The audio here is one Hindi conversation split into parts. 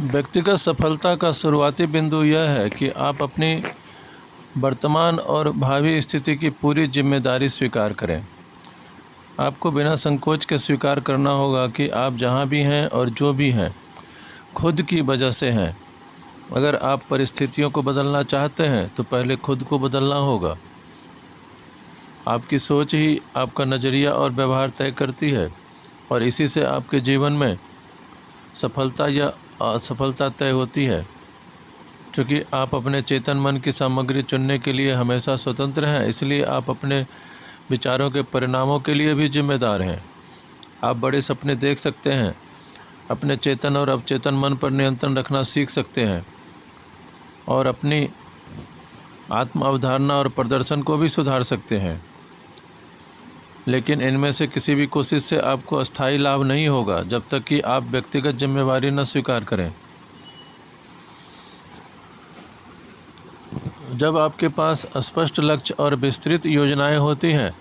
व्यक्तिगत सफलता का शुरुआती बिंदु यह है कि आप अपनी वर्तमान और भावी स्थिति की पूरी जिम्मेदारी स्वीकार करें। आपको बिना संकोच के स्वीकार करना होगा कि आप जहां भी हैं और जो भी हैं खुद की वजह से हैं। अगर आप परिस्थितियों को बदलना चाहते हैं तो पहले खुद को बदलना होगा। आपकी सोच ही आपका नज़रिया और व्यवहार तय करती है और इसी से आपके जीवन में सफलता या असफलता तय होती है। क्योंकि आप अपने चेतन मन की सामग्री चुनने के लिए हमेशा स्वतंत्र हैं, इसलिए आप अपने विचारों के परिणामों के लिए भी जिम्मेदार हैं। आप बड़े सपने देख सकते हैं, अपने चेतन और अवचेतन मन पर नियंत्रण रखना सीख सकते हैं और अपनी आत्म अवधारणा और प्रदर्शन को भी सुधार सकते हैं। लेकिन इनमें से किसी भी कोशिश से आपको अस्थायी लाभ नहीं होगा जब तक कि आप व्यक्तिगत जिम्मेवारी न स्वीकार करें। जब आपके पास स्पष्ट लक्ष्य और विस्तृत योजनाएं होती हैं,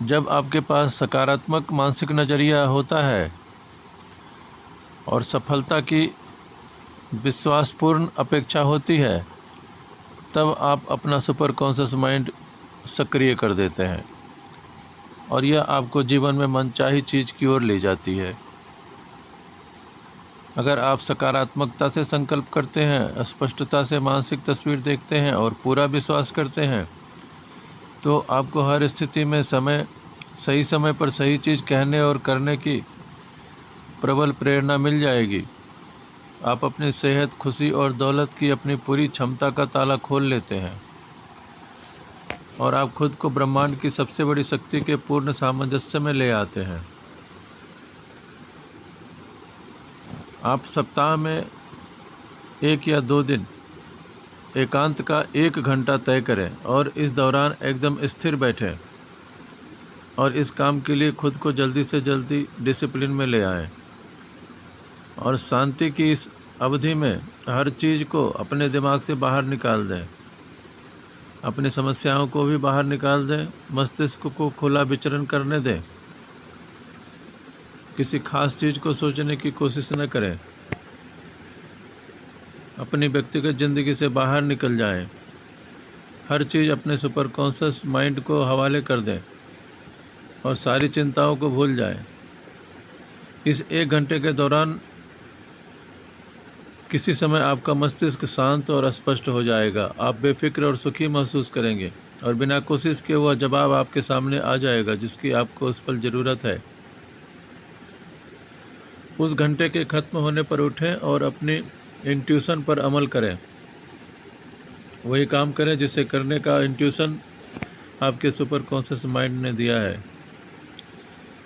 जब आपके पास सकारात्मक मानसिक नज़रिया होता है और सफलता की विश्वासपूर्ण अपेक्षा होती है, तब आप अपना सुपर कॉन्शियस माइंड सक्रिय कर देते हैं और यह आपको जीवन में मनचाही चीज़ की ओर ले जाती है। अगर आप सकारात्मकता से संकल्प करते हैं, स्पष्टता से मानसिक तस्वीर देखते हैं और पूरा विश्वास करते हैं, तो आपको हर स्थिति में सही समय पर सही चीज़ कहने और करने की प्रबल प्रेरणा मिल जाएगी। आप अपनी सेहत, खुशी और दौलत की अपनी पूरी क्षमता का ताला खोल लेते हैं और आप खुद को ब्रह्मांड की सबसे बड़ी शक्ति के पूर्ण सामंजस्य में ले आते हैं। आप सप्ताह में 1 या 2 दिन एकांत का 1 घंटा तय करें और इस दौरान एकदम स्थिर बैठें और इस काम के लिए खुद को जल्दी से जल्दी डिसिप्लिन में ले आएं और शांति की इस अवधि में हर चीज़ को अपने दिमाग से बाहर निकाल दें। अपनी समस्याओं को भी बाहर निकाल दें, मस्तिष्क को खुला विचरण करने दें। किसी खास चीज़ को सोचने की कोशिश न करें। अपनी व्यक्तिगत ज़िंदगी से बाहर निकल जाएं। हर चीज़ अपने सुपर कॉन्शियस माइंड को हवाले कर दें और सारी चिंताओं को भूल जाएं। इस 1 घंटे के दौरान किसी समय आपका मस्तिष्क शांत और स्पष्ट हो जाएगा। आप बेफिक्र और सुखी महसूस करेंगे और बिना कोशिश किए हुआ जवाब आपके सामने आ जाएगा जिसकी आपको उस पल ज़रूरत है। उस घंटे के ख़त्म होने पर उठें और अपनी इंट्यूशन पर अमल करें। वही काम करें जिसे करने का इंट्यूशन आपके सुपर कॉन्शियस माइंड ने दिया है।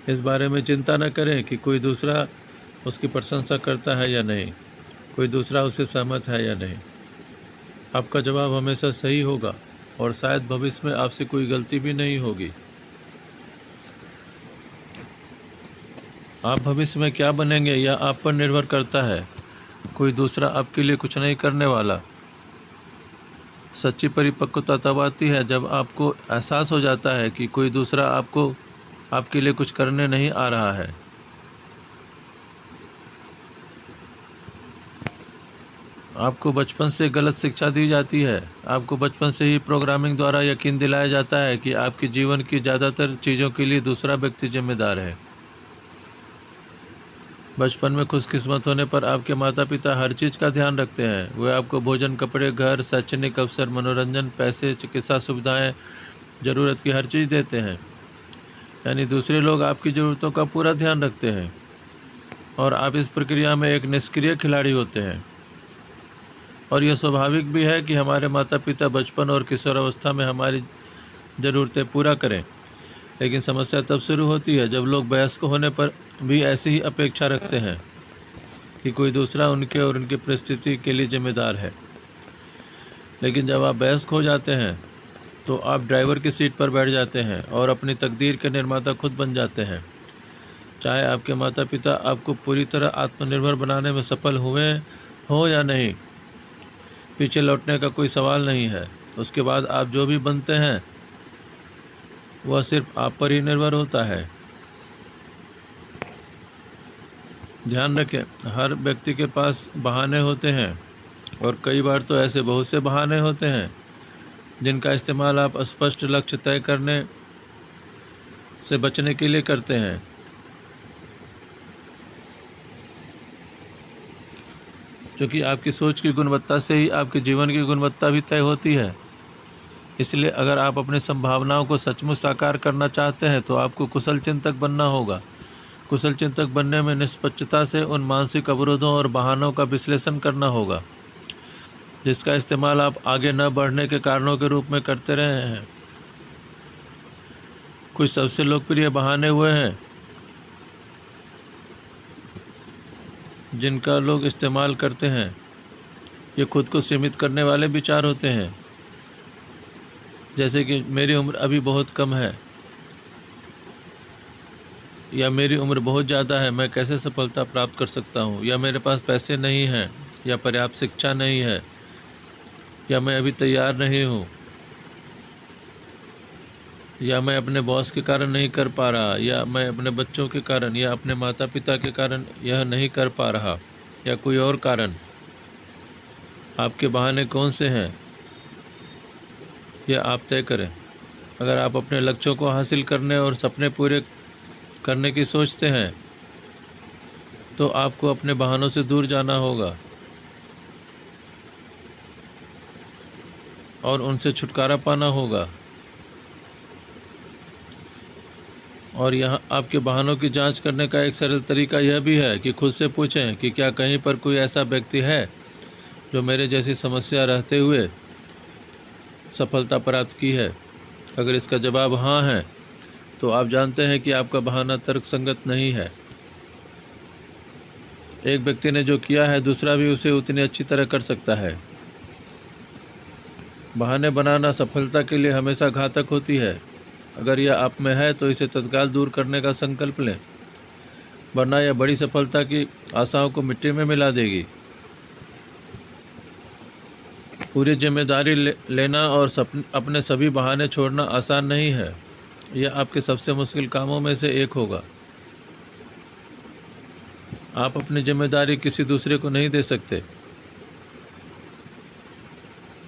इस बारे में चिंता न करें कि कोई दूसरा उसकी प्रशंसा करता है या नहीं, कोई दूसरा उससे सहमत है या नहीं। आपका जवाब हमेशा सही होगा और शायद भविष्य में आपसे कोई गलती भी नहीं होगी। आप भविष्य में क्या बनेंगे यह आप पर निर्भर करता है। कोई दूसरा आपके लिए कुछ नहीं करने वाला। सच्ची परिपक्वता तब आती है जब आपको एहसास हो जाता है कि कोई दूसरा आपके लिए कुछ करने नहीं आ रहा है। आपको बचपन से गलत शिक्षा दी जाती है। आपको बचपन से ही प्रोग्रामिंग द्वारा यकीन दिलाया जाता है कि आपके जीवन की ज़्यादातर चीज़ों के लिए दूसरा व्यक्ति जिम्मेदार है। बचपन में खुशकिस्मत होने पर आपके माता पिता हर चीज़ का ध्यान रखते हैं। वे आपको भोजन, कपड़े, घर, शैक्षणिक अवसर, मनोरंजन, पैसे, चिकित्सा सुविधाएं, ज़रूरत की हर चीज़ देते हैं। यानी दूसरे लोग आपकी ज़रूरतों का पूरा ध्यान रखते हैं और आप इस प्रक्रिया में एक निष्क्रिय खिलाड़ी होते हैं। और यह स्वाभाविक भी है कि हमारे माता पिता बचपन और किशोरावस्था में हमारी ज़रूरतें पूरा करें। लेकिन समस्या तब शुरू होती है जब लोग वयस्क होने पर भी ऐसी ही अपेक्षा रखते हैं कि कोई दूसरा उनके और उनकी परिस्थिति के लिए जिम्मेदार है। लेकिन जब आप वयस्क हो जाते हैं तो आप ड्राइवर की सीट पर बैठ जाते हैं और अपनी तकदीर के निर्माता खुद बन जाते हैं। चाहे आपके माता पिता आपको पूरी तरह आत्मनिर्भर बनाने में सफल हुए हो या नहीं, पीछे लौटने का कोई सवाल नहीं है। उसके बाद आप जो भी बनते हैं वह सिर्फ आप पर ही निर्भर होता है। ध्यान रखें, हर व्यक्ति के पास बहाने होते हैं और कई बार तो ऐसे बहुत से बहाने होते हैं जिनका इस्तेमाल आप स्पष्ट लक्ष्य तय करने से बचने के लिए करते हैं। क्योंकि आपकी सोच की गुणवत्ता से ही आपके जीवन की गुणवत्ता भी तय होती है। इसलिए अगर आप अपनी संभावनाओं को सचमुच साकार करना चाहते हैं तो आपको कुशल चिंतक बनना होगा। कुशल चिंतक बनने में निष्पक्षता से उन मानसिक अवरोधों और बहानों का विश्लेषण करना होगा जिसका इस्तेमाल आप आगे न बढ़ने के कारणों के रूप में करते रहे हैं। कुछ सबसे लोकप्रिय बहाने हुए हैं जिनका लोग इस्तेमाल करते हैं। ये खुद को सीमित करने वाले विचार होते हैं, जैसे कि मेरी उम्र अभी बहुत कम है, या मेरी उम्र बहुत ज़्यादा है, मैं कैसे सफलता प्राप्त कर सकता हूँ, या मेरे पास पैसे नहीं हैं, या पर्याप्त शिक्षा नहीं है, या मैं अभी तैयार नहीं हूँ, या मैं अपने बॉस के कारण नहीं कर पा रहा, या मैं अपने बच्चों के कारण या अपने माता पिता के कारण यह नहीं कर पा रहा, या कोई और कारण। आपके बहाने कौन से हैं यह आप तय करें। अगर आप अपने लक्ष्यों को हासिल करने और सपने पूरे करने की सोचते हैं तो आपको अपने बहानों से दूर जाना होगा और उनसे छुटकारा पाना होगा। और यहाँ आपके बहानों की जांच करने का एक सरल तरीका यह भी है कि खुद से पूछें कि क्या कहीं पर कोई ऐसा व्यक्ति है जो मेरे जैसी समस्या रहते हुए सफलता प्राप्त की है। अगर इसका जवाब हाँ है तो आप जानते हैं कि आपका बहाना तर्कसंगत नहीं है। एक व्यक्ति ने जो किया है दूसरा भी उसे उतनी अच्छी तरह कर सकता है। बहाने बनाना सफलता के लिए हमेशा घातक होती है। अगर यह आप में है तो इसे तत्काल दूर करने का संकल्प लें, वरना यह बड़ी सफलता की आशाओं को मिट्टी में मिला देगी। पूरी जिम्मेदारी लेना और अपने सभी बहाने छोड़ना आसान नहीं है। यह आपके सबसे मुश्किल कामों में से एक होगा। आप अपनी जिम्मेदारी किसी दूसरे को नहीं दे सकते।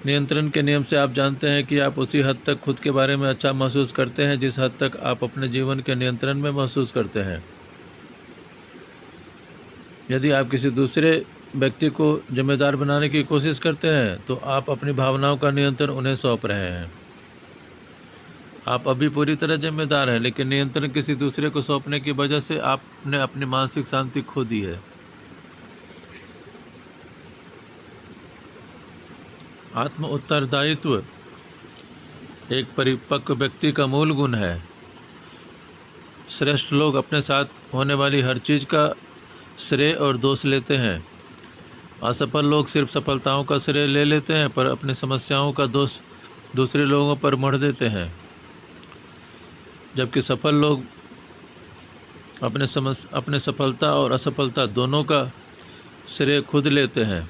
नियंत्रण के नियम से आप जानते हैं कि आप उसी हद तक खुद के बारे में अच्छा महसूस करते हैं जिस हद तक आप अपने जीवन के नियंत्रण में महसूस करते हैं। यदि आप किसी दूसरे व्यक्ति को जिम्मेदार बनाने की कोशिश करते हैं तो आप अपनी भावनाओं का नियंत्रण उन्हें सौंप रहे हैं। आप अभी पूरी तरह जिम्मेदार हैं, लेकिन नियंत्रण किसी दूसरे को सौंपने की वजह से आपने अपनी मानसिक शांति खो दी है। आत्म उत्तरदायित्व एक परिपक्व व्यक्ति का मूल गुण है। श्रेष्ठ लोग अपने साथ होने वाली हर चीज़ का श्रेय और दोष लेते हैं। असफल लोग सिर्फ सफलताओं का श्रेय ले लेते हैं पर अपनी समस्याओं का दोष दूसरे लोगों पर मढ़ देते हैं, जबकि सफल लोग अपने सफलता और असफलता दोनों का श्रेय खुद लेते हैं।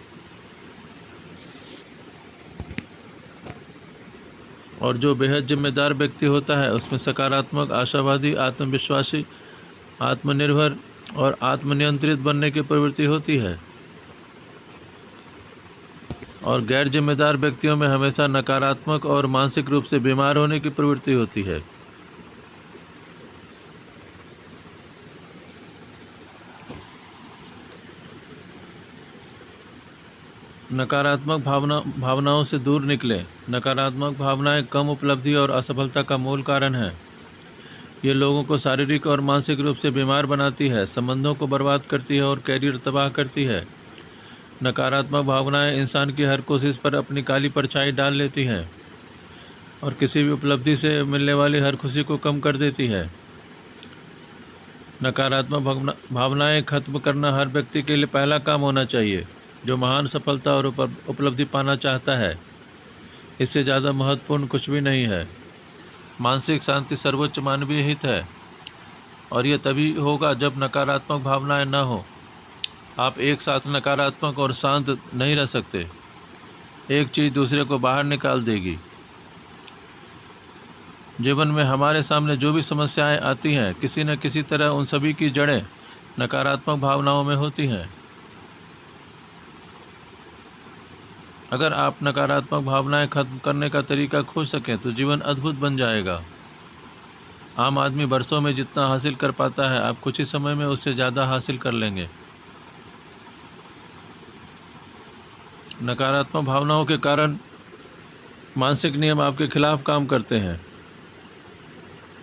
और जो बेहद जिम्मेदार व्यक्ति होता है उसमें सकारात्मक, आशावादी, आत्मविश्वासी, आत्मनिर्भर और आत्मनियंत्रित बनने की प्रवृत्ति होती है। और गैर जिम्मेदार व्यक्तियों में हमेशा नकारात्मक और मानसिक रूप से बीमार होने की प्रवृत्ति होती है। नकारात्मक भावनाओं से दूर निकलें। नकारात्मक भावनाएं कम उपलब्धि और असफलता का मूल कारण है। ये लोगों को शारीरिक और मानसिक रूप से बीमार बनाती है, संबंधों को बर्बाद करती है और कैरियर तबाह करती है। नकारात्मक भावनाएं इंसान की हर कोशिश पर अपनी काली परछाई डाल लेती हैं और किसी भी उपलब्धि से मिलने वाली हर खुशी को कम कर देती है। नकारात्मक भावनाएं खत्म करना हर व्यक्ति के लिए पहला काम होना चाहिए जो महान सफलता और उपलब्धि पाना चाहता है। इससे ज़्यादा महत्वपूर्ण कुछ भी नहीं है। मानसिक शांति सर्वोच्च मानवीय हित है और यह तभी होगा जब नकारात्मक भावनाएं न हो। आप एक साथ नकारात्मक और शांत नहीं रह सकते। एक चीज़ दूसरे को बाहर निकाल देगी। जीवन में हमारे सामने जो भी समस्याएं आती हैं, किसी न किसी तरह उन सभी की जड़ें नकारात्मक भावनाओं में होती हैं। अगर आप नकारात्मक भावनाएं खत्म करने का तरीका खोज सकें तो जीवन अद्भुत बन जाएगा। आम आदमी वर्षों में जितना हासिल कर पाता है, आप कुछ ही समय में उससे ज़्यादा हासिल कर लेंगे। नकारात्मक भावनाओं के कारण मानसिक नियम आपके खिलाफ काम करते हैं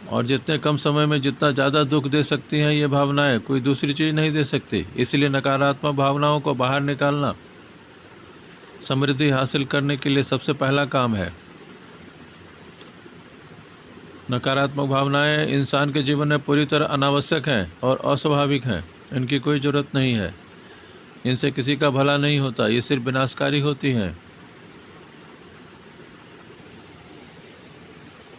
और जितने कम समय में जितना ज़्यादा दुख दे सकती हैं ये भावनाएं, कोई दूसरी चीज़ नहीं दे सकती। इसलिए नकारात्मक भावनाओं को बाहर निकालना समृद्धि हासिल करने के लिए सबसे पहला काम है। नकारात्मक भावनाएं इंसान के जीवन में पूरी तरह अनावश्यक हैं और अस्वाभाविक हैं। इनकी कोई ज़रूरत नहीं है। इनसे किसी का भला नहीं होता, ये सिर्फ विनाशकारी होती हैं।